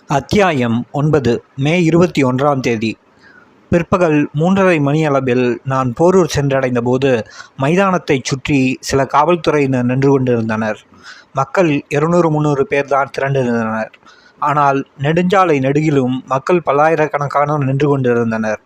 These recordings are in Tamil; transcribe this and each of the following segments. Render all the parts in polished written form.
அத்தியாயம் 9. மே 21ஆம் தேதி பிற்பகல் 3:30 மணியளவில் நான் போரூர் சென்றடைந்தபோது மைதானத்தைச் சுற்றி சில காவல்துறையினர் நின்று கொண்டிருந்தனர். மக்கள் 200-300 பேர்தான் திரண்டிருந்தனர். ஆனால் நெடுஞ்சாலை நெடுகிலும் மக்கள் பல்லாயிரக்கணக்கானோர் நின்று கொண்டிருந்தனர்.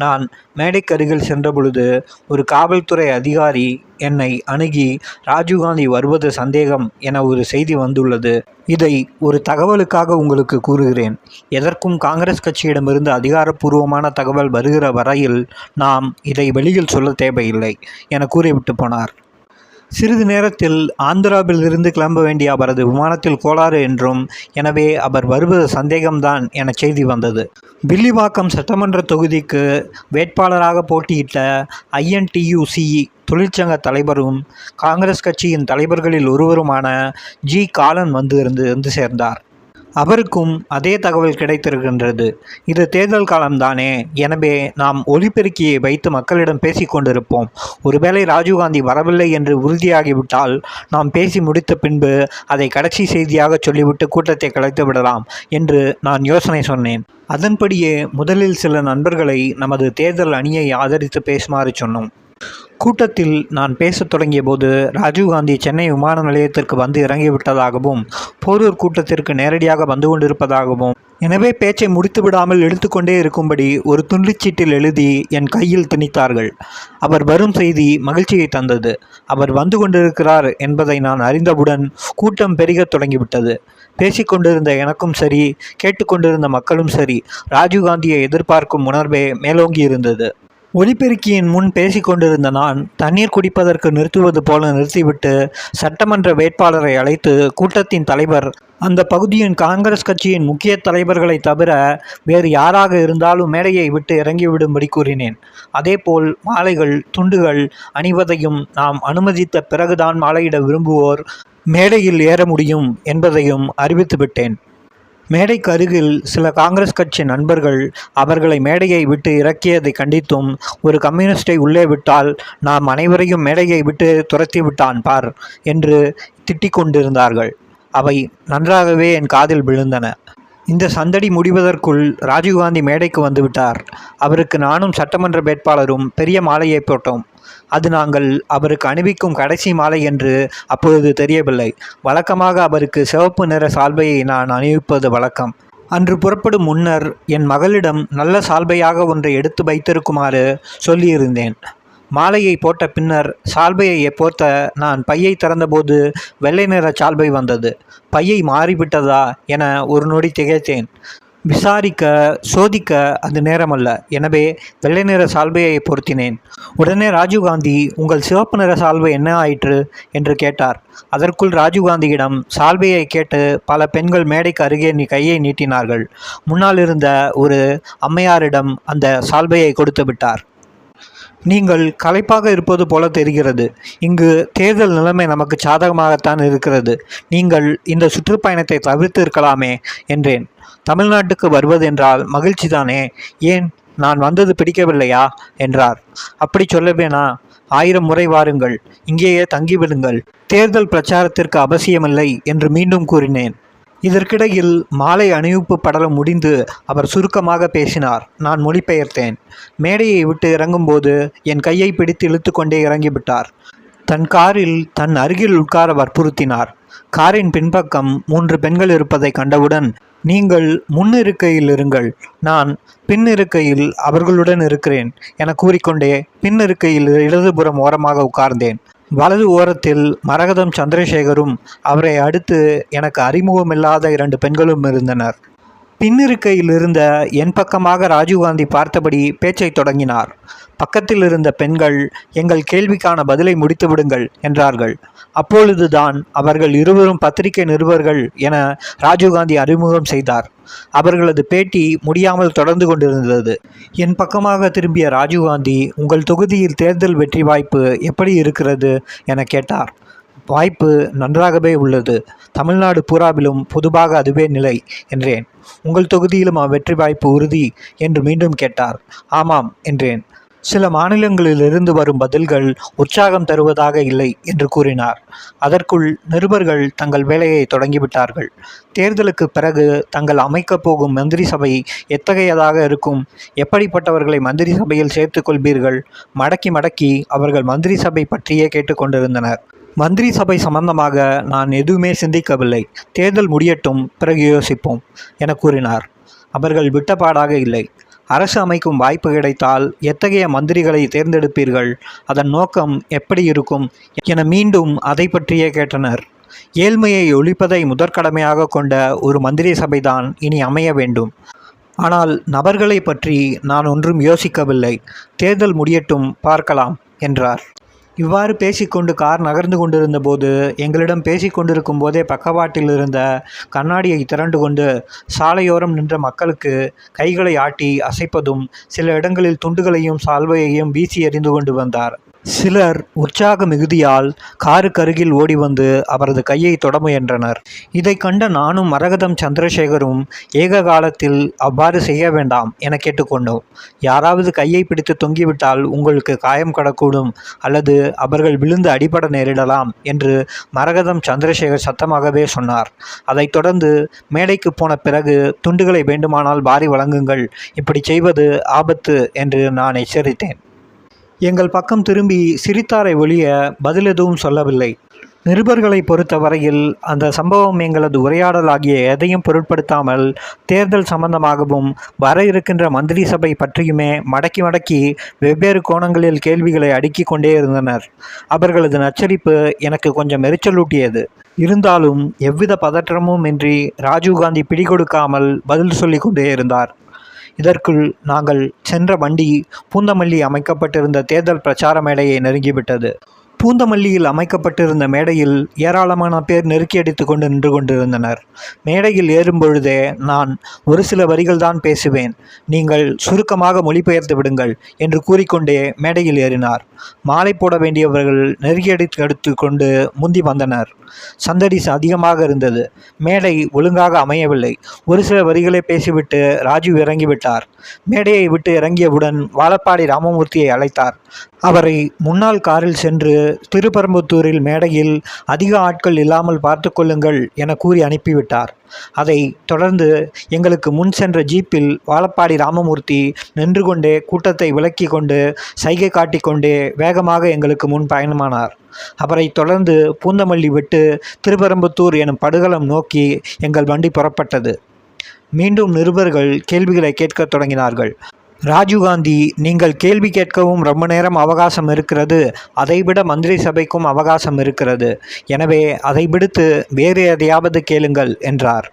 நான் மேடைக்கருகில் சென்றபொழுது ஒரு காவல்துறை அதிகாரி என்னை அணுகி, ராஜீவ்காந்தி வருவது சந்தேகம் என ஒரு செய்தி வந்துள்ளது. இதை ஒரு தகவலுக்காக உங்களுக்கு கூறுகிறேன். எதற்கும் காங்கிரஸ் கட்சியிடமிருந்து அதிகாரப்பூர்வமான தகவல் வருகிற வரையில் நாம் இதை வெளியில் சொல்ல தேவையில்லை என கூறிவிட்டு போனார். சிறிது நேரத்தில் ஆந்திராவில் இருந்து கிளம்ப வேண்டிய அவரது விமானத்தில் கோளாறு என்றும், எனவே அவர் வருவது சந்தேகம்தான் என செய்தி வந்தது. வில்லிவாக்கம் சட்டமன்ற தொகுதிக்கு வேட்பாளராக போட்டியிட்ட INTUC தொழிற்சங்க தலைவரும் காங்கிரஸ் கட்சியின் தலைவர்களில் ஒருவருமான ஜி. காலன் வந்து சேர்ந்தார். அவருக்கும் அதே தகவல் கிடைத்திருக்கின்றது. இது தேர்தல் காலம்தானே, எனவே நாம் ஒலிபெருக்கியை வைத்து மக்களிடம் பேசிக்கொண்டிருப்போம். ஒருவேளை ராஜீவ்காந்தி வரவில்லை என்று உறுதியாகிவிட்டால் நாம் பேசி முடித்த பின்பு அதை கடைசி செய்தியாக சொல்லிவிட்டு கூட்டத்தை கலைத்து விடலாம் என்று நான் யோசனை சொன்னேன். அதன்படியே முதலில் சில நண்பர்களை நமது தேர்தல் அணியை ஆதரித்து பேசுமாறு சொன்னோம். கூட்டத்தில் நான் பேசத் தொடங்கிய போது ராஜீவ்காந்தி சென்னை விமான நிலையத்திற்கு வந்து இறங்கிவிட்டதாகவும் போரூர் கூட்டத்திற்கு நேரடியாக வந்து கொண்டிருப்பதாகவும், எனவே பேச்சை முடித்துவிடாமல் எடுத்துக்கொண்டே இருக்கும்படி ஒரு துண்டுச்சீட்டில் எழுதி என் கையில் திணித்தார்கள். அவர் வரும் செய்தி மகிழ்ச்சியை தந்தது. அவர் வந்து கொண்டிருக்கிறார் என்பதை நான் அறிந்தவுடன் கூட்டம் பெருகத் தொடங்கிவிட்டது. பேசிக்கொண்டிருந்த எனக்கும் சரி, கேட்டுக்கொண்டிருந்த மக்களும் சரி, ராஜீவ்காந்தியை எதிர்பார்க்கும் உணர்வே மேலோங்கி இருந்தது. ஒலிபெருக்கியின் முன் பேசிக்கொண்டிருந்த நான் தண்ணீர் குடிப்பதற்கு நிறுத்துவது போல நிறுத்திவிட்டு சட்டமன்ற வேட்பாளரை அழைத்து கூட்டத்தின் தலைவர், அந்த பகுதியின் காங்கிரஸ் கட்சியின் முக்கிய தலைவர்களை தவிர வேறு யாராக இருந்தாலும் மேடையை விட்டு இறங்கிவிடும்படி கூறினேன். அதேபோல் மாலைகள், துண்டுகள் அணிவதையும் நாம் அனுமதித்த பிறகுதான் மாலையிட விரும்புவோர் மேடையில் ஏற முடியும் என்பதையும் அறிவித்துவிட்டேன். மேடைக்கு அருகில் சில காங்கிரஸ் கட்சி நண்பர்கள் அவர்களை மேடையை விட்டு இறக்கியதை கண்டித்தும், ஒரு கம்யூனிஸ்டை உள்ளே விட்டால் நாம் அனைவரையும் மேடையை விட்டு துரத்தி விட்டான் பார் என்று திட்டிக் கொண்டிருந்தார்கள். அவை நன்றாகவே என் காதில் விழுந்தன. இந்த சந்தடி முடிவதற்குள் ராஜீவ்காந்தி மேடைக்கு வந்துவிட்டார். அவருக்கு நானும் சட்டமன்ற வேட்பாளரும் பெரிய மாலையை போட்டோம். அது நாங்கள் அவருக்கு அணிவிக்கும் கடைசி மாலை என்று அப்பொழுது தெரியவில்லை. வழக்கமாக அவருக்கு சிவப்பு நிற சால்வையை நான் அணிவிப்பது வழக்கம். அன்று புறப்படும் முன்னர் என் மகளிடம் நல்ல சால்வையாக ஒன்றை எடுத்து வைத்திருக்குமாறு சொல்லியிருந்தேன். மாலையை போட்ட பின்னர் சால்வையை போர்த்த நான் பையை திறந்தபோது வெள்ளை நிற சால்வை வந்தது. பையை மாறிவிட்டதா என ஒரு நொடி திகைத்தேன். விசாரிக்க, சோதிக்க அது நேரமல்ல. எனவே வெள்ளை நிற சால்வையை பொருத்தினேன். உடனே ராஜீவ்காந்தி, உங்கள் சிவப்பு நிற சால்வை என்ன ஆயிற்று என்று கேட்டார். அதற்குள் ராஜீவ்காந்தியிடம் சால்வையை கேட்டு பல பெண்கள் மேடைக்கு அருகே கையை நீட்டினார்கள். முன்னால் இருந்த ஒரு அம்மையாரிடம் அந்த சால்வையை கொடுத்து விட்டார். நீங்கள் களைப்பாக இருப்பது போல தெரிகிறது. இங்கு தேர்தல் நிலைமை நமக்கு சாதகமாகத்தான் இருக்கிறது. நீங்கள் இந்த சுற்றுப்பயணத்தை தவிர்த்து இருக்கலாமே என்றேன். தமிழ்நாட்டுக்கு வருவதென்றால் மகிழ்ச்சி தானே, ஏன் நான் வந்தது பிடிக்கவில்லையா என்றார். அப்படி சொல்லவேனா, 1000 முறை வாருங்கள், இங்கேயே தங்கிவிடுங்கள், தேர்தல் பிரச்சாரத்திற்கு அவசியமில்லை என்று மீண்டும் கூறினேன். இதற்கிடையில் மாலை அணிவிப்பு படலம் முடிந்து அவர் சுருக்கமாக பேசினார். நான் மொழிபெயர்த்தேன். மேடையை விட்டு இறங்கும்போது என் கையை பிடித்து இழுத்து கொண்டே இறங்கிவிட்டார். தன் காரில் தன் அருகில் உட்கார வற்புறுத்தினார். காரின் பின்பக்கம் 3 பெண்கள் இருப்பதை கண்டவுடன், நீங்கள் முன்னிருக்கையில் இருங்கள், நான் பின்னிருக்கையில் அவர்களுடன் இருக்கிறேன் என கூறிக்கொண்டே பின்னிருக்கையில் இடதுபுறம் ஓரமாக உட்கார்ந்தேன். வலது ஓரத்தில் மரகதம் சந்திரசேகரும் அவரை அடுத்து எனக்கு அறிமுகமில்லாத 2 பெண்களும் இருந்தனர். பின்னிருக்கையில் இருந்த என் பக்கமாக ராஜீவ்காந்தி பார்த்தபடி பேச்சை தொடங்கினார். பக்கத்தில் இருந்த பெண்கள், எங்கள் கேள்விக்கான பதிலை முடித்து விடுங்கள் என்றார்கள். அப்பொழுதுதான் அவர்கள் இருவரும் பத்திரிகை நிருபர்கள் என ராஜீவ்காந்தி அறிமுகம் செய்தார். அவர்களது பேட்டி முடியாமல் தொடர்ந்து கொண்டிருந்தது. என் பக்கமாக திரும்பிய ராஜீவ்காந்தி, உங்கள் தொகுதியில் தேர்தல் வெற்றி வாய்ப்பு எப்படி இருக்கிறது என கேட்டார். வாய்ப்பு நன்றாகவே உள்ளது. தமிழ்நாடு பூராவிலும் பொதுவாக அதுவே நிலை என்றேன். உங்கள் தொகுதியிலும் வெற்றி வாய்ப்பு உறுதி என்று மீண்டும் கேட்டார். ஆமாம் என்றேன். சில மாநிலங்களிலிருந்து வரும் பதில்கள் உற்சாகம் தருவதாக இல்லை என்று கூறினார். அதற்குள் நிருபர்கள் தங்கள் வேலையை தொடங்கிவிட்டார்கள். தேர்தலுக்கு பிறகு தங்கள் அமைக்கப் போகும் மந்திரி சபை எத்தகையதாக இருக்கும்? எப்படிப்பட்டவர்களை மந்திரி சபையில் சேர்த்து கொள்வீர்கள்? மடக்கி மடக்கி அவர்கள் மந்திரி சபை பற்றியே கேட்டுக்கொண்டிருந்தனர். மந்திரி சபை சம்பந்தமாக நான் எதுவுமே சிந்திக்கவில்லை. தேர்தல் முடியட்டும், பிறகு யோசிப்போம் என கூறினார். அவர்கள் விட்டபாடாக இல்லை. அரசு அமைக்கும் வாய்ப்பு கிடைத்தால் எத்தகைய மந்திரிகளை தேர்ந்தெடுப்பீர்கள்? அதன் நோக்கம் எப்படி இருக்கும் என மீண்டும் அதை பற்றியே கேட்டனர். ஏழ்மையை ஒழிப்பதை முதற்கடமையாக கொண்ட ஒரு மந்திரி சபைதான் இனி அமைய வேண்டும். ஆனால் நபர்களை பற்றி நான் ஒன்றும் யோசிக்கவில்லை. தேர்தல் முடியட்டும், பார்க்கலாம் என்றார். இவ்வாறு பேசிக்கொண்டு கார் நகர்ந்து கொண்டிருந்த போது எங்களிடம் பேசிக்கொண்டிருக்கும் போதே பக்கவாட்டில் இருந்த கண்ணாடியை திரண்டு கொண்டு சாலையோரம் நின்ற மக்களுக்கு கைகளை ஆட்டி அசைப்பதும் சில இடங்களில் துண்டுகளையும் சால்வையையும் வீசி எறிந்து கொண்டு வந்தார். சிலர் உற்சாக மிகுதியால் காருக்கருகில் ஓடி வந்து அவரது கையை தொட முயன்றனர். இதை கண்ட நானும் மரகதம் சந்திரசேகரும் ஏக காலத்தில் அவ்வாறு செய்ய வேண்டாம் என கேட்டுக்கொண்டோம். யாராவது கையை பிடித்து தொங்கிவிட்டால் உங்களுக்கு காயம் கடக்கூடும், அல்லது அவர்கள் விழுந்து அடிபட நேரிடலாம் என்று மரகதம் சந்திரசேகர் சத்தமாகவே சொன்னார். அதைத் தொடர்ந்து மேடைக்கு போன பிறகு துண்டுகளை வேண்டுமானால் வாரி வழங்குங்கள், இப்படி செய்வது ஆபத்து என்று நான் எச்சரித்தேன். எங்கள் பக்கம் திரும்பி சிரித்தாரை ஒழிய பதில் எதுவும் சொல்லவில்லை. நிருபர்களை பொறுத்த வரையில் அந்த சம்பவம் எங்களது உரையாடல் ஆகிய எதையும் பொருட்படுத்தாமல் தேர்தல் சம்பந்தமாகவும் வர இருக்கின்ற மந்திரி சபை பற்றியுமே மடக்கி மடக்கி வெவ்வேறு கோணங்களில் கேள்விகளை அடுக்கி கொண்டே இருந்தனர். அவர்களது நச்சரிப்பு எனக்கு கொஞ்சம் எரிச்சலூட்டியது. இருந்தாலும் எவ்வித பதற்றமும் இன்றி ராஜீவ்காந்தி பிடிகொடுக்காமல் பதில் சொல்லி கொண்டே இருந்தார். இதற்குள் நாங்கள் சென்ற வண்டி பூந்தமல்லி அமைக்கப்பட்டிருந்த தேர்தல் பிரச்சார மேடையை நெருங்கிவிட்டது. பூந்தமல்லியில் அமைக்கப்பட்டிருந்த மேடையில் ஏராளமான பேர் நெருக்கியடித்து கொண்டு நின்று கொண்டிருந்தனர். மேடையில் ஏறும் பொழுதே நான் ஒரு சில வரிகள் தான் பேசுவேன், நீங்கள் சுருக்கமாக மொழிபெயர்த்து விடுங்கள் என்று கூறிக்கொண்டே மேடையில் ஏறினார். மாலை போட வேண்டியவர்கள் நெருக்கியடித்து கொண்டு முந்தி வந்தனர். சந்தடிஸ் அதிகமாக இருந்தது. மேடை ஒழுங்காக அமையவில்லை. ஒரு சில வரிகளை பேசிவிட்டு ராஜீவ் இறங்கிவிட்டார். மேடையை விட்டு இறங்கியவுடன் வாழப்பாடி ராமமூர்த்தியை அழைத்தார். அவரை முன்னாள் காரில் சென்று திருப்பரம்புத்தூரில் மேடையில் அதிக ஆட்கள் இல்லாமல் பார்த்து கொள்ளுங்கள் என கூறி அனுப்பிவிட்டார். அதை தொடர்ந்து எங்களுக்கு முன் சென்ற ஜீப்பில் வாழப்பாடி ராமமூர்த்தி நின்று கொண்டே கூட்டத்தை விலக்கி கொண்டு சைகை காட்டிக்கொண்டே வேகமாக எங்களுக்கு முன் பயணமானார். அவரை தொடர்ந்து பூந்தமல்லி விட்டு திருப்பரம்புத்தூர் எனும் படுகளம் நோக்கி எங்கள் வண்டி புறப்பட்டது. மீண்டும் நிருபர்கள் கேள்விகளை கேட்கத் தொடங்கினார்கள். ராஜீவ்காந்தி, நீங்கள் கேள்வி கேட்கவும் ரொம்ப நேரம் அவகாசம் இருக்கிறது, அதைவிட மந்திரி சபைக்கும் அவகாசம் இருக்கிறது, எனவே அதை விடுத்து வேறு எதையாவது கேளுங்கள் என்றார்.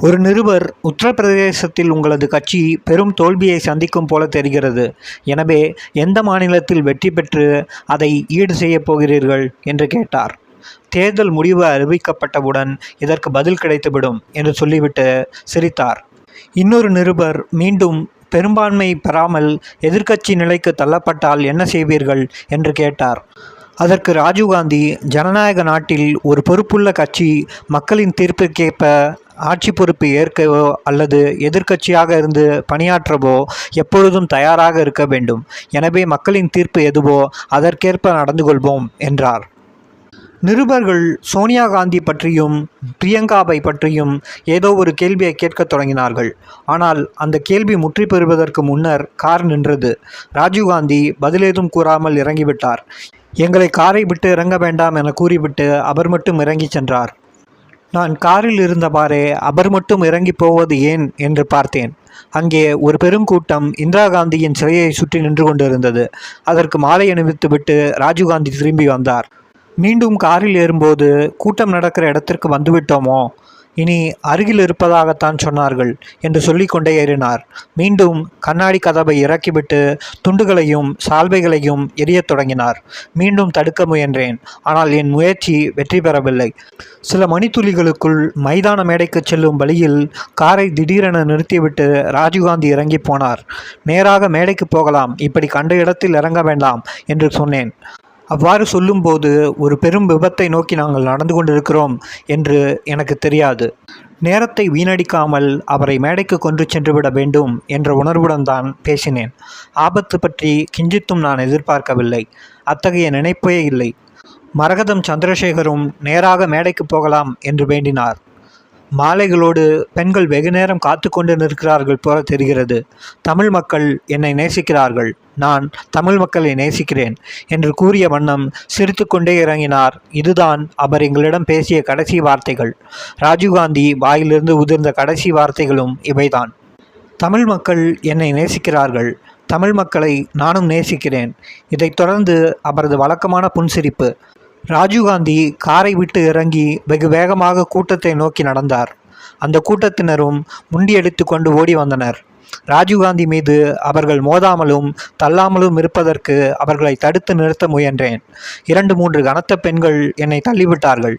ஒரு நிருபர், உத்தரப்பிரதேசத்தில் உங்களது கட்சி பெரும் தோல்வியை சந்திக்கும் போல தெரிகிறது, எனவே எந்த மாநிலத்தில் வெற்றி பெற்று அதை ஈடு செய்ய போகிறீர்கள் என்று கேட்டார். தேர்தல் முடிவு அறிவிக்கப்பட்டவுடன் இதற்கு பதில் கிடைத்துவிடும் என்று சொல்லிவிட்டு சிரித்தார். இன்னொரு நிருபர் மீண்டும், பெரும்பான்மை பெறாமல் எதிர்க்கட்சி நிலைக்கு தள்ளப்பட்டால் என்ன செய்வீர்கள் என்று கேட்டார். அதற்கு ராஜீவ்காந்தி, ஜனநாயக நாட்டில் ஒரு பொறுப்புள்ள கட்சி மக்களின் தீர்ப்புக்கேற்ப ஆட்சி பொறுப்பு ஏற்கவோ அல்லது எதிர்க்கட்சியாக இருந்து பணியாற்றவோ எப்பொழுதும் தயாராக இருக்க வேண்டும். எனவே மக்களின் தீர்ப்பு எதுவோ அதற்கேற்ப நடந்து கொள்வோம் என்றார். நிருபர்கள் சோனியா காந்தி பற்றியும் பிரியங்காவை பற்றியும் ஏதோ ஒரு கேள்வியை கேட்கத் தொடங்கினார்கள். ஆனால் அந்த கேள்வி முற்றி பெறுவதற்கு முன்னர் கார் நின்றது. ராஜீவ்காந்தி பதிலேதும் கூறாமல் இறங்கிவிட்டார். எங்களை காரை விட்டு இறங்க வேண்டாம் என கூறிவிட்டு அவர் மட்டும் இறங்கி சென்றார். நான் காரில் இருந்தவாறே அவர் மட்டும் இறங்கி போவது ஏன் என்று பார்த்தேன். அங்கே ஒரு பெருங்கூட்டம் இந்திரா காந்தியின் சிலையை சுற்றி நின்று கொண்டிருந்தது. அதற்கு மாலை அணிவித்துவிட்டு ராஜீவ்காந்தி திரும்பி வந்தார். மீண்டும் காரில் ஏறும்போது, கூட்டம் நடக்கிற இடத்திற்கு வந்துவிட்டோமோ, இனி அருகில் இருப்பதாகத்தான் சொன்னார்கள் என்று சொல்லிக்கொண்டே ஏறினார். மீண்டும் கண்ணாடி கதவை இறக்கிவிட்டு துண்டுகளையும் சால்வைகளையும் எரியத் தொடங்கினார். மீண்டும் தடுக்க முயன்றேன். ஆனால் என் முயற்சி வெற்றி பெறவில்லை. சில மணித்துளிகளுக்குள் மைதான மேடைக்கு செல்லும் வழியில் காரை திடீரென நிறுத்திவிட்டு ராஜீவ்காந்தி இறங்கி போனார். நேராக மேடைக்கு போகலாம், இப்படி கண்ட இடத்தில் இறங்க வேண்டாம் என்று சொன்னேன். அவ்வாறு சொல்லும்போது ஒரு பெரும் விபத்தை நோக்கி நாங்கள் நடந்து கொண்டிருக்கிறோம் என்று எனக்கு தெரியாது. நேரத்தை வீணடிக்காமல் அவரை மேடைக்கு கொண்டு சென்றுவிட வேண்டும் என்ற உணர்வுடன் தான் பேசினேன். ஆபத்து பற்றி கிஞ்சித்தும் நான் எதிர்பார்க்கவில்லை. அத்தகைய நினைப்பே இல்லை. மரகதம் சந்திரசேகரும் நேராக மேடைக்கு போகலாம் என்று வேண்டினார். மாலைகளோடு பெண்கள் வெகுநேரம் காத்து கொண்டு நிற்கிறார்கள் போல தெரிகிறது. தமிழ் மக்கள் என்னை நேசிக்கிறார்கள், நான் தமிழ் மக்களை நேசிக்கிறேன் என்று கூறிய வண்ணம் சிரித்து கொண்டே இறங்கினார். இதுதான் அவர் எங்களிடம் பேசிய கடைசி வார்த்தைகள். ராஜீவ்காந்தி வாயிலிருந்து உதிர்ந்த கடைசி வார்த்தைகளும் இவைதான். தமிழ் மக்கள் என்னை நேசிக்கிறார்கள், தமிழ் மக்களை நானும் நேசிக்கிறேன். இதைத் தொடர்ந்து அவரது வழக்கமான புன்சிரிப்பு. ராஜீவ்காந்தி காரை விட்டு இறங்கி வெகு வேகமாக கூட்டத்தை நோக்கி நடந்தார். அந்த கூட்டத்தினரும் முண்டியடித்து கொண்டு ஓடி வந்தனர். ராஜீவ்காந்தி மீது அவர்கள் மோதாமலும் தள்ளாமலும் இருப்பதற்கு அவர்களை தடுத்து நிறுத்த முயன்றேன். 2-3 கனத்த பெண்கள் என்னை தள்ளிவிட்டார்கள்.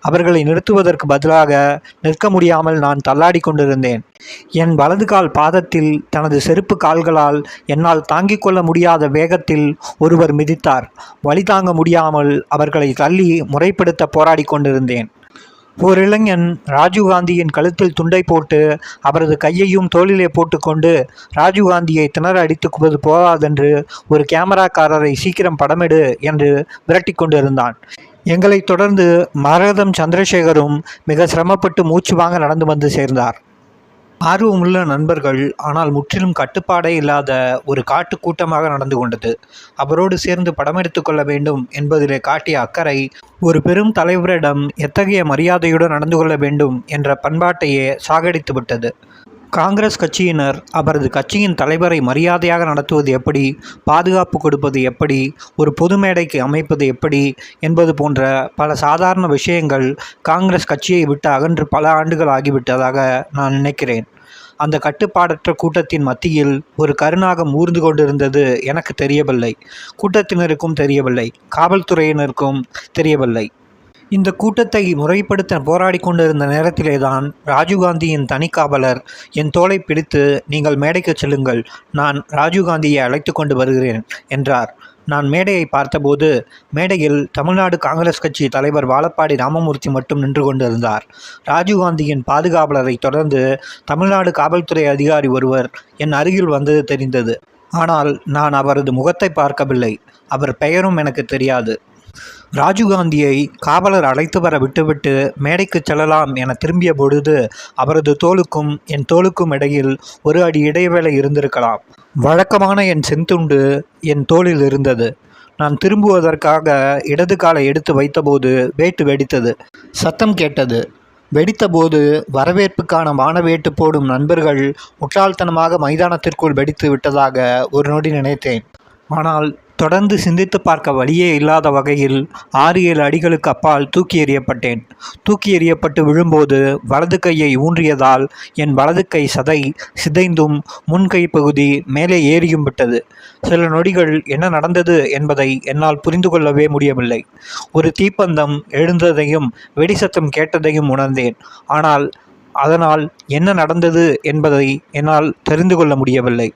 அவர்களை நிறுத்துவதற்கு பதிலாக நிற்க முடியாமல் நான் தள்ளாடி கொண்டிருந்தேன். என் வலது கால் பாதத்தில் தனது செருப்பு கால்களால் என்னால் தாங்கிக் கொள்ள முடியாத வேகத்தில் ஒருவர் மிதித்தார். வலி தாங்க முடியாமல் அவர்களை தள்ளி முறைப்படுத்த போராடி கொண்டிருந்தேன். ஓர் இளைஞன் ராஜீவ்காந்தியின் கழுத்தில் துண்டை போட்டு அவரது கையையும் தோளிலே போட்டுக்கொண்டு ராஜீவ்காந்தியை திணற அடித்துக்குவது போகாதென்று ஒரு கேமராக்காரரை சீக்கிரம் படமெடு என்று விரட்டி கொண்டிருந்தான். எங்களைத் தொடர்ந்து மரகதம் சந்திரசேகரும் மிக சிரமப்பட்டு மூச்சு வாங்க நடந்து வந்து சேர்ந்தார். ஆர்வமுள்ள நண்பர்கள், ஆனால் முற்றிலும் கட்டுப்பாடே இல்லாத ஒரு காட்டு கூட்டமாக நடந்து கொண்டது. அவரோடு சேர்ந்து படம் எடுத்து கொள்ள வேண்டும் என்பதிலே காட்டிய அக்கறை ஒரு பெரும் தலைவரிடம் எத்தகைய மரியாதையுடன் நடந்து கொள்ள வேண்டும் என்ற பண்பாட்டையே சாகடித்து விட்டது. காங்கிரஸ் கட்சியினர் அவரது கட்சியின் தலைவரை மரியாதையாக நடத்துவது எப்படி, பாதுகாப்பு கொடுப்பது எப்படி, ஒரு பொது மேடைக்கு அமைப்பது எப்படி என்பது போன்ற பல சாதாரண விஷயங்கள் காங்கிரஸ் கட்சியை விட்டு அகன்று பல ஆண்டுகள் ஆகிவிட்டதாக நான் நினைக்கிறேன். அந்த கட்டுப்பாடற்ற கூட்டத்தின் மத்தியில் ஒரு கருநாகம் ஊர்ந்து கொண்டிருந்தது எனக்கு தெரியவில்லை. கூட்டத்தினருக்கும் தெரியவில்லை, காவல்துறையினருக்கும் தெரியவில்லை. இந்த கூட்டத்தை முறைப்படுத்த போராடி கொண்டிருந்த நேரத்திலேதான் ராஜீவ்காந்தியின் தனிக்காவலர் என் தோளை பிடித்து, நீங்கள் மேடைக்கு செல்லுங்கள், நான் ராஜீவ்காந்தியை அழைத்து கொண்டு வருகிறேன் என்றார். நான் மேடையை பார்த்தபோது மேடையில் தமிழ்நாடு காங்கிரஸ் கட்சி தலைவர் வாழப்பாடி ராமமூர்த்தி மட்டும் நின்று கொண்டிருந்தார். ராஜீவ்காந்தியின் பாதுகாவலரை தொடர்ந்து தமிழ்நாடு காவல்துறை அதிகாரி ஒருவர் என் அருகில் வந்தது தெரிந்தது. ஆனால் நான் அவரது முகத்தை பார்க்கவில்லை. அவர் பெயரும் எனக்கு தெரியாது. ராஜீவ்காந்தியை காவலர் அழைத்து வர விட்டுவிட்டு மேடைக்கு செல்லலாம் என திரும்பிய பொழுது அவரது தோளுக்கும் என் தோளுக்கும் இடையில் ஒரு அடி இடைவேளை இருந்திருக்கலாம். வழக்கமான என் செந்துண்டு என் தோளில் இருந்தது. நான் திரும்புவதற்காக இடது காலை எடுத்து வைத்தபோது வேட்டு வெடித்தது. சத்தம் கேட்டது. வெடித்தபோது வரவேற்புக்கான வானவேட்டு போடும் நண்பர்கள் முட்டாள்தனமாக மைதானத்திற்குள் வெடித்து விட்டதாக ஒரு நொடி நினைத்தேன். ஆனால் தொடர்ந்து சிந்தித்து பார்க்க வழியே இல்லாத வகையில் 6-7 அடிகளுக்கு அப்பால் தூக்கி எறியப்பட்டேன். தூக்கி எறியப்பட்டு விழும்போது வலது கையை ஊன்றியதால் என் வலது கை சதை சிதைந்தும் முன்கை பகுதி மேலே ஏறியும் விட்டது. சில நொடிகள் என்ன நடந்தது என்பதை என்னால் புரிந்து கொள்ளவே முடியவில்லை. ஒரு தீப்பந்தம் எழுந்ததையும் வெடி சத்தம் கேட்டதையும் உணர்ந்தேன். ஆனால் அதனால் என்ன நடந்தது என்பதை என்னால் தெரிந்து கொள்ள முடியவில்லை.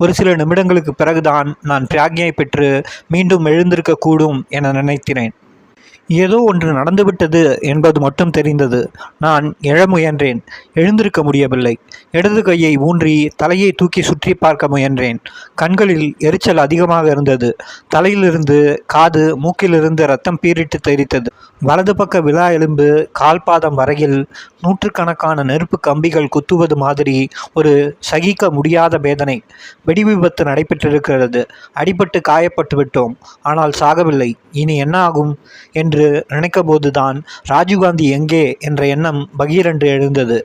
ஒரு சில நிமிடங்களுக்கு பிறகுதான் நான் பிராக்ஞை பெற்று மீண்டும் எழுந்திருக்கக்கூடும் என நினைக்கிறேன். ஏதோ ஒன்று நடந்துவிட்டது என்பது மட்டும் தெரிந்தது. நான் எழ முயன்றேன். எழுந்திருக்க முடியவில்லை. இடது கையை ஊன்றி தலையை தூக்கி சுற்றி பார்க்க முயன்றேன். கண்களில் எரிச்சல் அதிகமாக இருந்தது. தலையிலிருந்து காது, மூக்கிலிருந்து ரத்தம் பீரிட்டு தெரித்தது. வலது பக்க விலா எலும்பு கால்பாதம் வரையில் நூற்றுக்கணக்கான நெருப்பு கம்பிகள் குத்துவது மாதிரி ஒரு சகிக்க முடியாத வேதனை. வெடி விபத்து நடைபெற்றிருக்கிறது. அடிபட்டு காயப்பட்டு விட்டோம். ஆனால் சாகவில்லை. இனி என்ன ஆகும் என்று நினைக்கபோதுதான் ராஜீவ்காந்தி எங்கே என்ற எண்ணம் பகீரென்று எழுந்தது.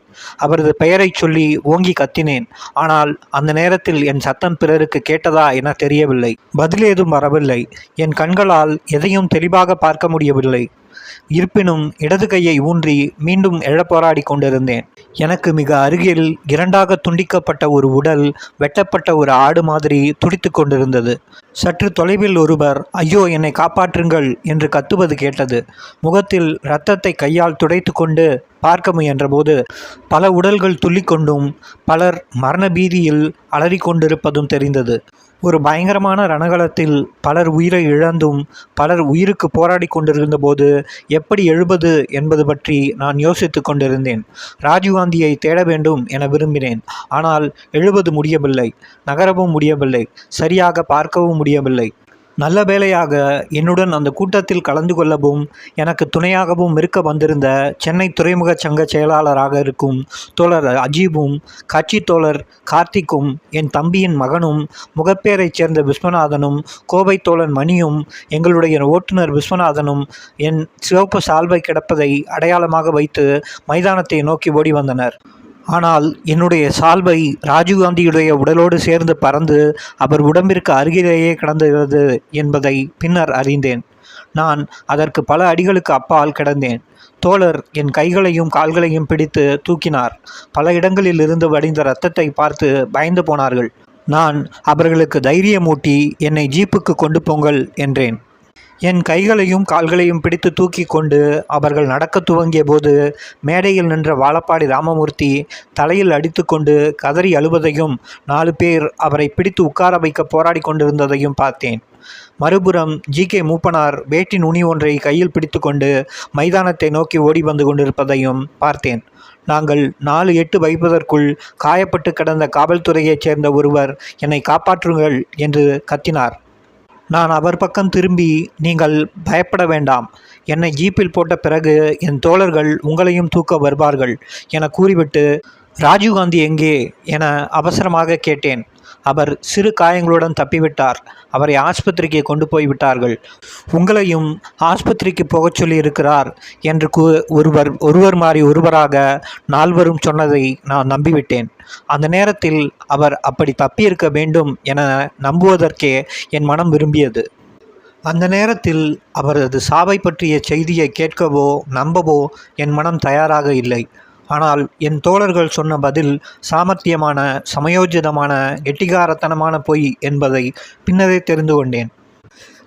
அவரது பெயரை சொல்லி ஓங்கி கத்தினேன். ஆனால் அந்த நேரத்தில் என் சத்தம் பிறருக்கு கேட்டதா என தெரியவில்லை. பதில் ஏதும் வரவில்லை. என் கண்களால் எதையும் தெளிவாக பார்க்க முடியவில்லை. இருப்பினும் இடது கையை ஊன்றி மீண்டும் எழப் போராடி கொண்டிருந்தேன். எனக்கு மிக அருகில் 2ஆக துண்டிக்கப்பட்ட ஒரு உடல் வெட்டப்பட்ட ஒரு ஆடு மாதிரி துடித்து கொண்டிருந்தது. சற்று தொலைவில் ஒருவர் ஐயோ என்னை காப்பாற்றுங்கள் என்று கத்துவது கேட்டது. முகத்தில் இரத்தத்தை கையால் துடைத்து கொண்டு பார்க்க முயன்றபோது பல உடல்கள் துள்ளிக்கொண்டும் பலர் மரண பீதியில் அலறிக்கொண்டிருப்பதும் தெரிந்தது. ஒரு பயங்கரமான ரணகளத்தில் பலர் உயிரை இழந்தும் பலர் உயிருக்கு போராடி கொண்டிருந்த போது எப்படி எழுவது என்பது பற்றி நான் யோசித்து கொண்டிருந்தேன். ராஜீவ்காந்தியை தேட வேண்டும் என விரும்பினேன். ஆனால் எழுவது முடியவில்லை, நகரவும் முடியவில்லை, சரியாக பார்க்கவும் முடியவில்லை. நல்ல வேளையாக என்னுடன் அந்த கூட்டத்தில் கலந்து கொள்ளவும் எனக்கு துணையாகவும் இருக்க வந்திருந்த சென்னை துறைமுக சங்க செயலாளராக இருக்கும் தோழர் அஜீபும், கட்சி தோழர் கார்த்திக்கும், என் தம்பியின் மகனும், முகப்பேரைச் சேர்ந்த விஸ்வநாதனும், கோவை தோழன் மணியும், எங்களுடைய ஓட்டுநர் விஸ்வநாதனும் என் சிவப்பு சால்வை கிடப்பதை அடையாளமாக வைத்து மைதானத்தை நோக்கி ஓடி வந்தனர். ஆனால் என்னுடைய சால்வை ராஜீவ்காந்தியுடைய உடலோடு சேர்ந்து பறந்து அவர் உடம்பிற்கு அருகிலேயே கிடந்தது என்பதை பின்னர் அறிந்தேன். நான் அதற்கு பல அடிகளுக்கு அப்பால் கிடந்தேன். தோழர் என் கைகளையும் கால்களையும் பிடித்து தூக்கினார். பல இடங்களில் இருந்து வடிந்த இரத்தத்தை பார்த்து பயந்து போனார்கள். நான் அவர்களுக்கு தைரியமூட்டி என்னை ஜீப்புக்கு கொண்டு போங்கள் என்றேன். என் கைகளையும் கால்களையும் பிடித்து தூக்கி கொண்டு அவர்கள் நடக்க துவங்கிய போது மேடையில் நின்ற வாழப்பாடி ராமமூர்த்தி தலையில் அடித்து கொண்டு கதறி அழுவதையும் 4 பேர் அவரை பிடித்து உட்கார வைக்க போராடி கொண்டிருந்ததையும் பார்த்தேன். மறுபுறம் ஜி.கே. மூப்பனார் வேட்டி நுனி ஒன்றை கையில் பிடித்து கொண்டு மைதானத்தை நோக்கி ஓடி வந்து கொண்டிருப்பதையும் பார்த்தேன். நாங்கள் 4-8 வைப்பதற்குள் காயப்பட்டு கிடந்த காவல்துறையைச் சேர்ந்த ஒருவர் என்னை காப்பாற்றுங்கள் என்று கத்தினார். நான் அவர் பக்கம் திரும்பி, நீங்கள் பயப்பட வேண்டாம், என்னை ஜீப்பில் போட்ட பிறகு என் தோழர்கள் உங்களையும் தூக்க வருவார்கள் என கூறிவிட்டு, ராஜீவ்காந்தி எங்கே என அவசரமாக கேட்டேன். அவர் சிறு காயங்களுடன் தப்பிவிட்டார். அவரை ஆஸ்பத்திரிக்கு கொண்டு போய் விட்டார்கள். உங்களையும் ஆஸ்பத்திரிக்கு போகச் சொல்லி இருக்கிறார் என்று ஒருவர் மாறி ஒருவராக 4வரும் சொன்னதை நான் நம்பிவிட்டேன். அந்த நேரத்தில் அவர் அப்படி தப்பியிருக்க வேண்டும் என நம்புவதற்கே என் மனம் விரும்பியது. அந்த நேரத்தில் அவரது சாவை பற்றிய செய்தியை கேட்கவோ நம்பவோ என் மனம் தயாராக இல்லை. ஆனால் என் தோழர்கள் சொன்ன பதில் சாமர்த்தியமான, சமயோஜிதமான, கெட்டிகாரத்தனமான பொய் என்பதை பின்னரே தெரிந்து கொண்டேன்.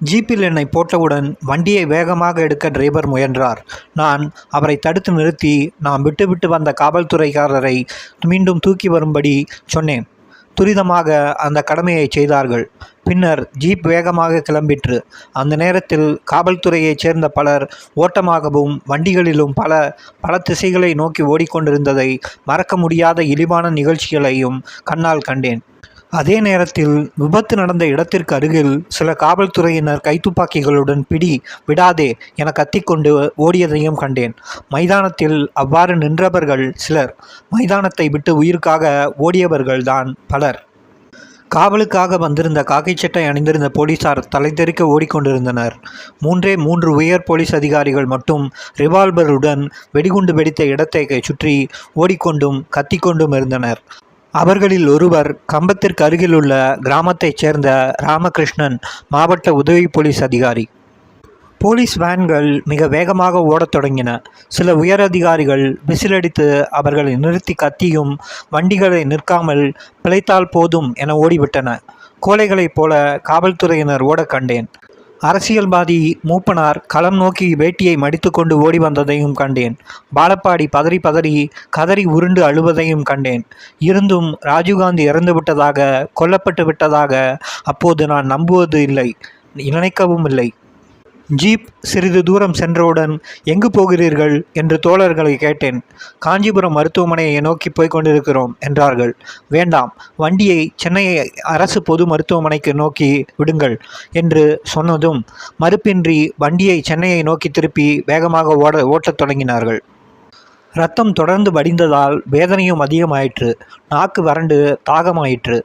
ஜீப்பில் என்னை போட்டவுடன் வண்டியை வேகமாக எடுக்க டிரைவர் முயன்றார். நான் அவரை தடுத்து நிறுத்தி நாம் விட்டுவிட்டு வந்த காவல்துறைக்காரரை மீண்டும் தூக்கி வரும்படி சொன்னேன். துரிதமாக அந்த கடமையை செய்தார்கள். பின்னர் ஜீப் வேகமாக கிளம்பிற்று. அந்த நேரத்தில் காவல்துறையைச் சேர்ந்த பலர் ஓட்டமாகவும் வண்டிகளிலும் பல திசைகளை நோக்கி ஓடிக்கொண்டிருந்ததை, மறக்க முடியாத இழிவான நிகழ்ச்சிகளையும் கண்ணால் கண்டேன். அதே நேரத்தில் விபத்து நடந்த இடத்திற்கு அருகில் சில காவல்துறையினர் கைத்துப்பாக்கிகளுடன் பிடி, விடாதே என கத்திக்கொண்டு ஓடியதையும் கண்டேன். மைதானத்தில் அவ்வாறு நின்றவர்கள் சிலர், மைதானத்தை விட்டு உயிருக்காக ஓடியவர்கள்தான் பலர். காவலுக்காக வந்திருந்த காக்கி சட்டை அணிந்திருந்த போலீசார் தலைதெறிக்க ஓடிக்கொண்டிருந்தனர். 3 உயர் போலீஸ் அதிகாரிகள் மட்டும் ரிவால்வருடன் வெடிகுண்டு வெடித்த இடத்தை சுற்றி ஓடிக்கொண்டும் கத்திக்கொண்டும் இருந்தனர். அவர்களில் ஒருவர் கம்பத்திற்கு அருகிலுள்ள கிராமத்தைச் சேர்ந்த ராமகிருஷ்ணன், மாவட்ட உதவி போலீஸ் அதிகாரி. போலீஸ் வேன்கள் மிக வேகமாக ஓடத் தொடங்கின. சில உயரதிகாரிகள் விசிலடித்து அவர்களை நிறுத்தி கத்தியும் வண்டிகளை நிற்காமல் பிழைத்தால் போதும் என ஓடிவிட்டன. கோழைகளைப் போல காவல்துறையினர் ஓட கண்டேன். அரசியல்வாதி மூப்பனார் களம் நோக்கி வேட்டியை மடித்து கொண்டு ஓடி வந்ததையும் கண்டேன். வாழப்பாடி கதறி உருண்டு அழுவதையும் கண்டேன். இருந்தும் ராஜீவ்காந்தி இறந்து விட்டதாக, கொல்லப்பட்டு விட்டதாக அப்போது நான் நம்புவது இல்லை, நினைக்கவும் இல்லை. ஜீப் சிறிது தூரம் சென்றவுடன், எங்கு போகிறீர்கள் என்று தோழர்களை கேட்டேன். காஞ்சிபுரம் மருத்துவமனையை நோக்கி போய்க் கொண்டிருக்கிறோம் என்றார்கள். வேண்டாம், வண்டியை சென்னை அரசு பொது மருத்துவமனைக்கு நோக்கி விடுங்கள் என்று சொன்னதும் மறுப்பின்றி வண்டியை சென்னையை நோக்கி திருப்பி வேகமாக ஓட்டத் தொடங்கினார்கள். இரத்தம் தொடர்ந்து வடிந்ததால் வேதனையும் அதிகமாயிற்று. நாக்கு வறண்டு தாகமாயிற்று.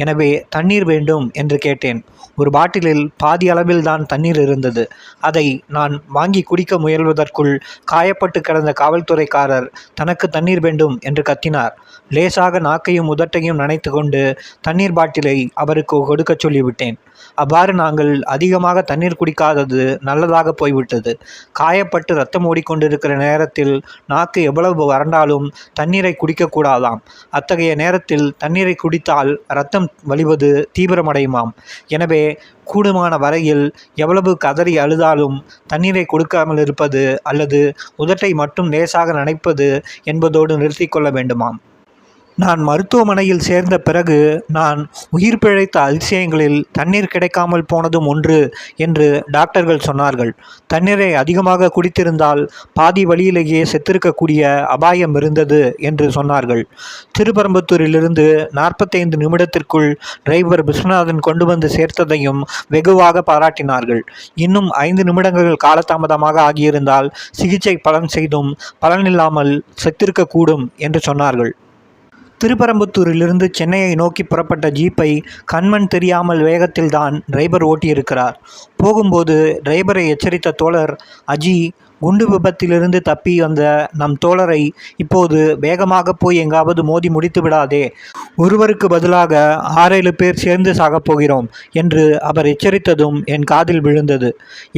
எனவே தண்ணீர் வேண்டும் என்று கேட்டேன். ஒரு பாட்டிலில் பாதி அளவில்தான் தண்ணீர் இருந்தது. அதை நான் வாங்கி குடிக்க முயல்வதற்குள் காயப்பட்டு கிடந்த காவல்துறைக்காரர் தனக்கு தண்ணீர் வேண்டும் என்று கத்தினார். லேசாக நாக்கையும் உதட்டையும் நனைத்து கொண்டு தண்ணீர் பாட்டிலை அவருக்கு கொடுக்க சொல்லிவிட்டேன். அவ்வாறு நாங்கள் அதிகமாக தண்ணீர் குடிக்காதது நல்லதாக போய்விட்டது. காயப்பட்டு இரத்தம் ஓடிக்கொண்டிருக்கிற நேரத்தில் நாக்கு எவ்வளவு வறண்டாலும் தண்ணீரை குடிக்கக்கூடாதாம். அத்தகைய நேரத்தில் தண்ணீரை குடித்தால் இரத்தம் வழிவது தீவிரமடையுமாம். எனவே கூடுமான வரையில் எவ்வளவு கதறி அழுதாலும் தண்ணீரை கொடுக்காமல் இருப்பது அல்லது உதட்டை மட்டும் லேசாக நனைப்பது என்பதோடு நிறுத்தி கொள்ள வேண்டுமாம். நான் மருத்துவமனையில் சேர்ந்த பிறகு நான் உயிர் பிழைத்த அதிசயங்களில் தண்ணீர் கிடைக்காமல் போனதும் ஒன்று என்று டாக்டர்கள் சொன்னார்கள். தண்ணீரை அதிகமாக குடித்திருந்தால் பாதி வழியிலேயே செத்திருக்கக்கூடிய அபாயம் இருந்தது என்று சொன்னார்கள். திருப்பரம்பத்தூரிலிருந்து 45 நிமிடத்திற்குள் டிரைவர் விஸ்வநாதன் கொண்டு வந்து சேர்த்ததையும் வெகுவாக பாராட்டினார்கள். இன்னும் 5 நிமிடங்கள் காலதாமதமாக ஆகியிருந்தால் சிகிச்சை பலன் செய்தும் பலனில்லாமல் செத்திருக்கக்கூடும் என்று சொன்னார்கள். திருப்பரம்பத்தூரிலிருந்து சென்னையை நோக்கி புறப்பட்ட ஜீப்பை கண்மண் தெரியாமல் வேகத்தில்தான் டிரைவர் ஓட்டியிருக்கிறார். போகும்போது டிரைவரை எச்சரித்த தோழர் அஜி, குண்டு விபத்திலிருந்து தப்பி வந்த நம் தோழரை இப்போது வேகமாக போய் எங்காவது மோதி முடித்து விடாதே, ஒருவருக்கு பதிலாக 6-7 பேர் சேர்ந்து சாகப் போகிறோம் என்று அவர் எச்சரித்ததும் என் காதில் விழுந்தது.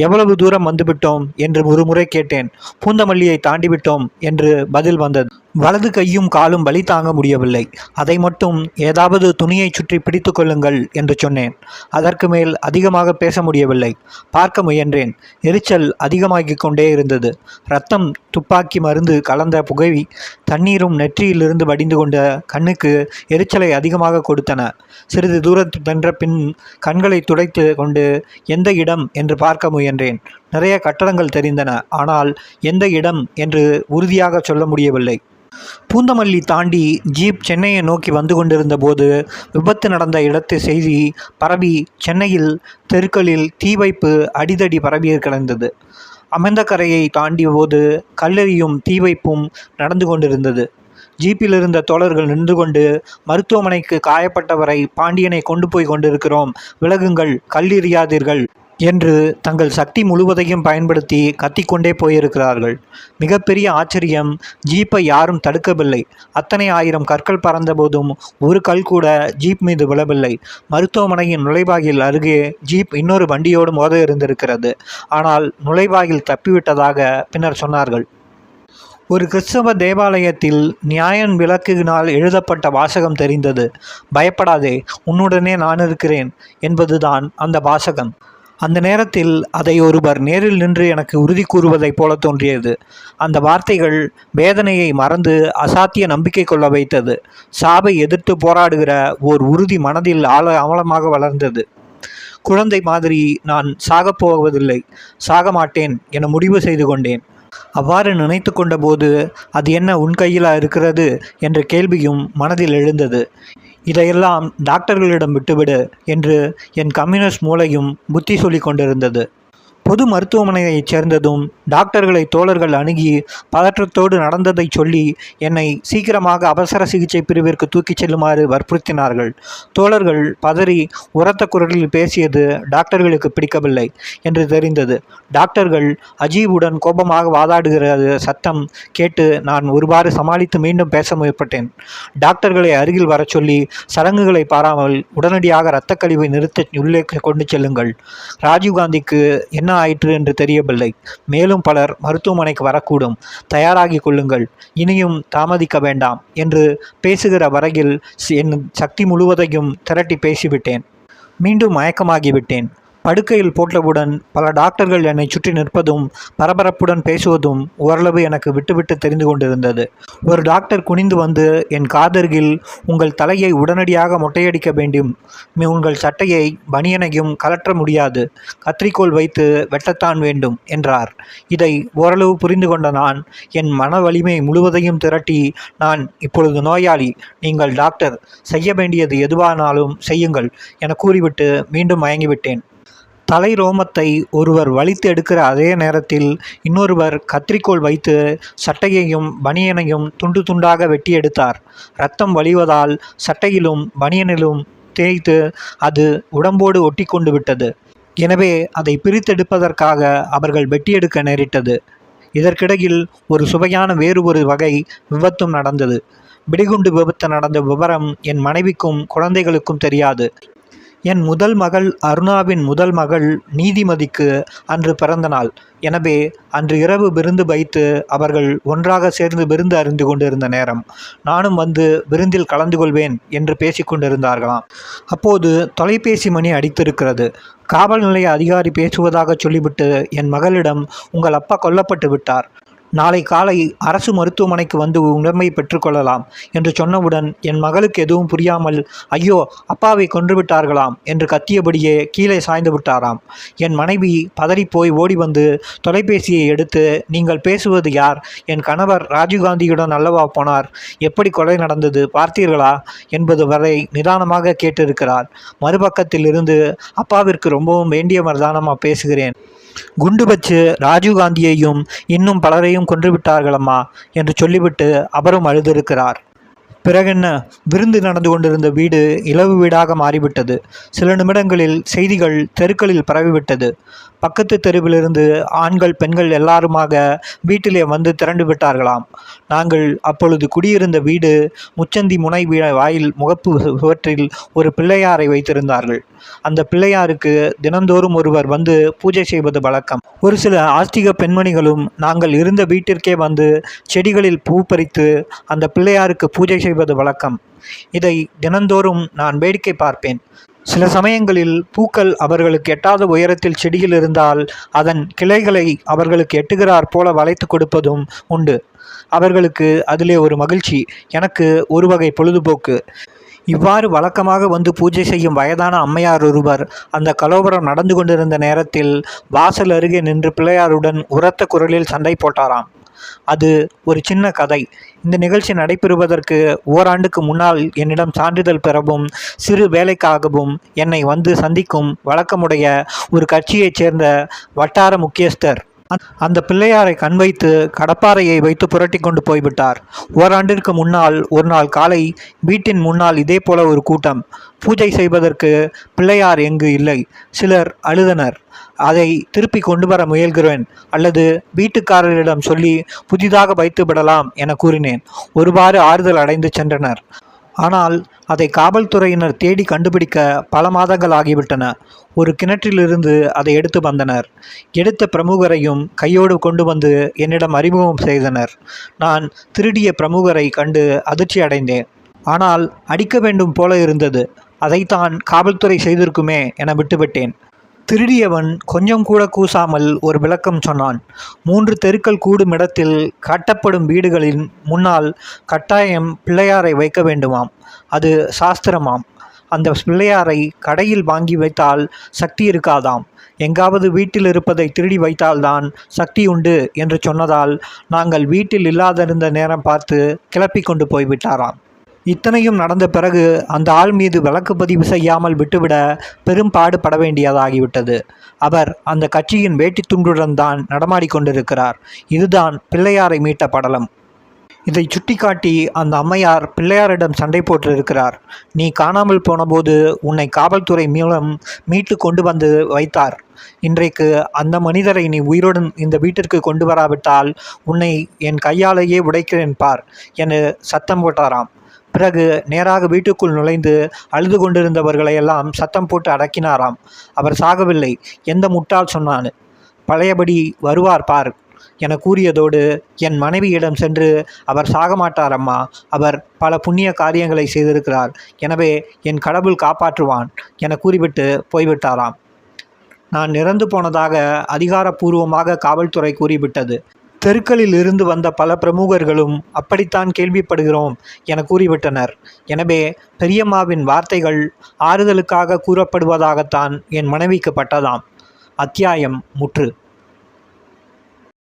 எவ்வளவு தூரம் வந்துவிட்டோம் என்று ஒருமுறை கேட்டேன். பூந்தமல்லியை தாண்டிவிட்டோம் என்று பதில் வந்தது. வலது கையும் காலும் வலி தாங்க முடியவில்லை. அதை மட்டும் ஏதாவது துணியை சுற்றி பிடித்து கொள்ளுங்கள் என்று சொன்னேன். அதற்கு மேல் அதிகமாக பேச முடியவில்லை. பார்க்க முயன்றேன். எரிச்சல் அதிகமாகிக் கொண்டே இருந்தது. இரத்தம், துப்பாக்கி மருந்து கலந்த புகை தண்ணீரும் நெற்றியிலிருந்து வடிந்து கொண்ட கண்ணுக்கு எரிச்சலை அதிகமாக கொடுத்தன. சிறிது தூரத்து சென்ற பின் கண்களை துடைத்து கொண்டு எந்த இடம் என்று பார்க்க முயன்றேன். நிறைய கட்டடங்கள் தெரிந்தன. ஆனால் எந்த இடம் என்று உறுதியாக சொல்ல முடியவில்லை. பூந்தமல்லி தாண்டி ஜீப் சென்னையை நோக்கி வந்து கொண்டிருந்த போது விபத்து நடந்த இடத்து செய்தி பரவி சென்னையில் தெருக்களில் தீ வைப்பு அடிதடி பரவி கிடந்தது. அமிர்தக்கரையை தாண்டிய போது கல்லெறியும் தீ வைப்பும் நடந்து கொண்டிருந்தது. ஜீப்பில் இருந்த தோழர்கள் நின்று கொண்டு, மருத்துவமனைக்கு காயப்பட்டவரை பாண்டியனை கொண்டு போய் கொண்டிருக்கிறோம், விலகுங்கள், கல்லெறியாதீர்கள் என்று தங்கள் சக்தி முழுவதையும் பயன்படுத்தி கத்திக்கொண்டே போயிருக்கிறார்கள். மிகப்பெரிய ஆச்சரியம், ஜீப்பை யாரும் தடுக்கவில்லை. அத்தனை ஆயிரம் கற்கள் பறந்த போதும் ஒரு கல் கூட ஜீப் மீது விழவில்லை. மருத்துவமனையின் நுழைவாயில் அருகே ஜீப் இன்னொரு வண்டியோடு மோத இருந்திருக்கிறது. ஆனால் நுழைவாயில் தப்பிவிட்டதாக பின்னர் சொன்னார்கள். ஒரு கிறிஸ்தவ தேவாலயத்தில் நியாயன் விளக்கினால் எழுதப்பட்ட வாசகம் தெரிந்தது. பயப்படாதே, உன்னுடனே நான் இருக்கிறேன் என்பதுதான் அந்த வாசகம். அந்த நேரத்தில் அதை ஒருவர் நேரில் நின்று எனக்கு உறுதி கூறுவதைப் போல தோன்றியது. அந்த வார்த்தைகள் வேதனையை மறந்து அசாத்திய நம்பிக்கை கொள்ள வைத்தது. சாவை எதிர்த்து போராடுகிற ஓர் உறுதி மனதில் ஆழமாக வளர்ந்தது. குழந்தை மாதிரி நான் சாகப்போவதில்லை, சாக மாட்டேன் என முடிவு செய்து கொண்டேன். அவ்வாறு நினைத்து கொண்ட போது அது என்ன உன் கையில் இருக்கிறது என்ற கேள்வியும் மனதில் எழுந்தது. இதையெல்லாம் டாக்டர்களிடம் விட்டுவிடு என்று என் கம்யூனிஸ்ட் மூளையும் புத்தி சொல்லி கொண்டிருந்தது. பொது மருத்துவமனையைச் சேர்ந்ததும் டாக்டர்களை தோழர்கள் அணுகி பதற்றத்தோடு நடந்ததை சொல்லி என்னை சீக்கிரமாக அவசர சிகிச்சை பிரிவிற்கு தூக்கிச் செல்லுமாறு வற்புறுத்தினார்கள். தோழர்கள் பதறி உரத்த குரலில் பேசியது டாக்டர்களுக்கு பிடிக்கவில்லை என்று தெரிந்தது. டாக்டர்கள் அஜீவுடன் கோபமாக வாதாடுகிற சத்தம் கேட்டு நான் ஒருவாறு சமாளித்து மீண்டும் பேச முற்பட்டேன். டாக்டர்களை அருகில் வரச் சொல்லி சடங்குகளை பாராமல் உடனடியாக இரத்த கழிவை நிறுத்த உள்ளே கொண்டு செல்லுங்கள். ராஜீவ்காந்திக்கு என்ன ஆயிற்று என்று தெரியவில்லை. மேலும் பலர் மருத்துவமனைக்கு வரக்கூடும், தயாராகி கொள்ளுங்கள், இனியும் தாமதிக்க வேண்டாம் என்று பேசுகிற வரையில் என் சக்தி முழுவதையும் திரட்டி பேசிவிட்டேன். மீண்டும் மயக்கமாகிவிட்டேன். படுக்கையில் போட்டவுடன் பல டாக்டர்கள் என்னை சுற்றி நிற்பதும் பரபரப்புடன் பேசுவதும் ஓரளவு எனக்கு விட்டு தெரிந்து கொண்டிருந்தது. ஒரு டாக்டர் குனிந்து வந்து என் காதருகில், உங்கள் தலையை உடனடியாக மொட்டையடிக்க வேண்டும், உங்கள் சட்டையை பனியனையும் கலற்ற முடியாது, கத்திரிக்கோல் வைத்து வெட்டத்தான் வேண்டும் என்றார். இதை ஓரளவு புரிந்து கொண்ட நான் என் மன வலிமை முழுவதையும் திரட்டி, நான் இப்பொழுது நோயாளி, நீங்கள் டாக்டர், செய்ய வேண்டியது எதுவானாலும் செய்யுங்கள் என கூறிவிட்டு மீண்டும் மயங்கிவிட்டேன். தலை ரோமத்தை ஒருவர் வலித்து எடுக்கிற அதே நேரத்தில் இன்னொருவர் கத்திரிக்கோல் வைத்து சட்டையையும் பனியனையும் துண்டு துண்டாக வெட்டி எடுத்தார். இரத்தம் வழிவதால் சட்டையிலும் பனியனிலும் தேய்த்து அது உடம்போடு ஒட்டி கொண்டு விட்டது. எனவே அதை பிரித்தெடுப்பதற்காக அவர்கள் வெட்டியெடுக்க நேரிட்டது. இதற்கிடையில் ஒரு சுவையான வேறு ஒரு வகை விபத்தும் நடந்தது. வெடிகுண்டு விபத்து நடந்த விவரம் என் மனைவிக்கும் குழந்தைகளுக்கும் தெரியாது. என் முதல் மகள் அருணாவின் முதல் மகள் நீதிமதிக்கு அன்று பிறந்த நாள். எனவே அன்று இரவு விருந்து வைத்து அவர்கள் ஒன்றாக சேர்ந்து விருந்து அறிந்து கொண்டிருந்த நேரம் நானும் வந்து விருந்தில் கலந்து கொள்வேன் என்று பேசிக்கொண்டிருந்தார்களாம். அப்போது தொலைபேசி மணி அடித்திருக்கிறது. காவல் நிலைய அதிகாரி பேசுவதாக சொல்லிவிட்டு என் மகளிடம், உங்கள் அப்பா கொல்லப்பட்டு விட்டார், நாளை காலை அரசு மருத்துவமனைக்கு வந்து உடம்பை பெற்றுக்கொள்ளலாம் என்று சொன்னவுடன் என் மகளுக்கு எதுவும் புரியாமல், ஐயோ, அப்பாவை கொன்றுவிட்டார்களாம் என்று கத்தியபடியே கீழே சாய்ந்து விட்டாராம். என் மனைவி பதறிப்போய் ஓடி வந்து தொலைபேசியை எடுத்து, நீங்கள் பேசுவது யார்? என் கணவர் ராஜீவ்காந்தியுடன் அல்லவா போனார்? எப்படி கொலை நடந்தது பார்த்தீர்களா என்பது வரை நிதானமாக கேட்டிருக்கிறார். மறுபக்கத்தில் இருந்து, அப்பாவிற்கு ரொம்பவும் வேண்டியவர் தானம்மா பேசுகிறேன். குண்டு வச்சு ராஜீவ்காந்தியையும் இன்னும் பலரையும் கொன்றுவிட்டார்களம்மா என்று சொல்லிவிட்டு அவரும் அழுதிருக்கிறார். பிறகென்ன, விருந்து நடந்து கொண்டிருந்த வீடு இலவு வீடாக மாறிவிட்டது. சில நிமிடங்களில் செய்திகள் தெருக்களில் பரவிவிட்டது. பக்கத்து தெருவிலிருந்து ஆண்கள் பெண்கள் எல்லாருமாக வீட்டிலே வந்து திரண்டு விட்டார்களாம். நாங்கள் அப்பொழுது குடியிருந்த வீடு முச்சந்தி முனை வாயில் முகப்பு சுவற்றில் ஒரு பிள்ளையாரை வைத்திருந்தார்கள். அந்த பிள்ளையாருக்கு தினந்தோறும் ஒருவர் வந்து பூஜை செய்வது வழக்கம். ஒரு சில ஆஸ்திக பெண்மணிகளும் நாங்கள் இருந்த வீட்டிற்கே வந்து செடிகளில் பூ பறித்து அந்த பிள்ளையாருக்கு பூஜை செய்வது வழக்கம். இதை தினந்தோறும் நான் வேடிக்கை பார்ப்பேன். சில சமயங்களில் பூக்கள் அவர்களுக்கு எட்டாத உயரத்தில் செடியில் இருந்தால் அதன் கிளைகளை அவர்களுக்கு எட்டுகிறார் போல வளைத்து கொடுப்பதும் உண்டு. அவர்களுக்கு அதிலே ஒரு மகிழ்ச்சி, எனக்கு ஒரு வகை பொழுதுபோக்கு. இவ்வாறு வழக்கமாக வந்து பூஜை செய்யும் வயதான அம்மையார் ஒருவர் அந்த கலவரம் நடந்து கொண்டிருந்த நேரத்தில் வாசல் அருகே நின்று பிள்ளையாருடன் உரத்த குரலில் சண்டை போட்டாராம். அது ஒரு சின்ன கதை. இந்த நிகழ்ச்சி நடைபெறுவதற்கு ஓராண்டுக்கு முன்னால் என்னிடம் சான்றிதழ் பெறவும் சிறு வேலைக்காகவும் என்னை வந்து சந்திக்கும் வழக்கமுடைய ஒரு கட்சியைச் சேர்ந்த வட்டார முக்கியஸ்தர் அந்த பிள்ளையாரை கண் வைத்து கடப்பாறையை வைத்து புரட்டி கொண்டு போய்விட்டார். ஓராண்டிற்கு முன்னால் ஒரு நாள் காலை வீட்டின் முன்னால் இதே போல ஒரு கூட்டம். பூஜை செய்வதற்கு பிள்ளையார் எங்கு இல்லை. சிலர் அழுதனர். அதை திருப்பி கொண்டு வர முயல்கிறேன் அல்லது வீட்டுக்காரரிடம் சொல்லி புதிதாக வைத்து விடலாம் என கூறினேன். ஒருவாறு ஆறுதல் அடைந்து சென்றனர். ஆனால் அதை காவல்துறையினர் தேடி கண்டுபிடிக்க பல மாதங்கள் ஆகிவிட்டன. ஒரு கிணற்றிலிருந்து அதை எடுத்து வந்தனர். எடுத்த பிரமுகரையும் கையோடு கொண்டு வந்து என்னிடம் அறிமுகம் செய்தனர். நான் திருடிய பிரமுகரை கண்டு அதிர்ச்சி அடைந்தேன். ஆனால் அடிக்க வேண்டும் போல இருந்தது. அதைத்தான் காவல்துறை செய்திருக்குமே என விட்டுவிட்டேன். திருடியவன் கொஞ்சம் கூட கூசாமல் ஒரு விளக்கம் சொன்னான். 3 தெருக்கள் கூடும் இடத்தில் கட்டப்படும் வீடுகளின் முன்னால் கட்டாயம் பிள்ளையாரை வைக்க வேண்டுமாம். அது சாஸ்திரமாம். அந்த பிள்ளையாரை கடையில் வாங்கி வைத்தால் சக்தி இருக்காதாம். எங்காவது வீட்டில் இருப்பதை திருடி வைத்தால்தான் சக்தி உண்டு என்று சொன்னதால் நாங்கள் வீட்டில் இல்லாதிருந்த நேரம் பார்த்து கிளப்பி கொண்டு போய்விட்டாராம். இத்தனையும் நடந்த பிறகு அந்த ஆள் மீது வழக்கு பதிவு செய்யாமல் விட்டுவிட பெரும் பாடுபட வேண்டியதாகிவிட்டது. அவர் அந்த கட்சியின் வேட்டி துண்டுடன் தான் நடமாடிக்கொண்டிருக்கிறார். இதுதான் பிள்ளையாரை மீட்ட படலம். இதை சுட்டிக்காட்டி அந்த அம்மையார் பிள்ளையாரிடம் சண்டை போட்டிருக்கிறார். நீ காணாமல் போனபோது உன்னை காவல்துறை மூலம் மீட்டு கொண்டு வந்து வைத்தார். இன்றைக்கு அந்த மனிதரை நீ உயிருடன் இந்த வீட்டிற்கு கொண்டு வராவிட்டால் உன்னை என் கையாலேயே உடைக்கிறேன் பார் என சத்தம் போட்டாராம். பிறகு நேராக வீட்டுக்குள் நுழைந்து அழுது கொண்டிருந்தவர்களையெல்லாம் சத்தம் போட்டு அடக்கினாராம். அவர் சாகவில்லை. எந்த முட்டாள் சொன்னான்? பழையபடி வருவார் பார் என கூறியதோடு என் மனைவியிடம் சென்று, அவர் சாக மாட்டார் அம்மா, அவர் பல புண்ணிய காரியங்களை செய்திருக்கிறார், எனவே என் கடவுள் காப்பாற்றுவான் என கூறிவிட்டு போய்விட்டாராம். நான் இறந்து போனதாக அதிகாரப்பூர்வமாக காவல்துறை கூறிவிட்டது. தெருக்களில் இருந்து வந்த பல பிரமுகர்களும் அப்படித்தான் கேள்விப்படுகிறோம் என கூறிவிட்டனர். எனவே பெரியம்மாவின் வார்த்தைகள் ஆறுதலுக்காக கூறப்படுவதாகத்தான் என் மனைவிக்கு பட்டதாம். அத்தியாயம் முற்று.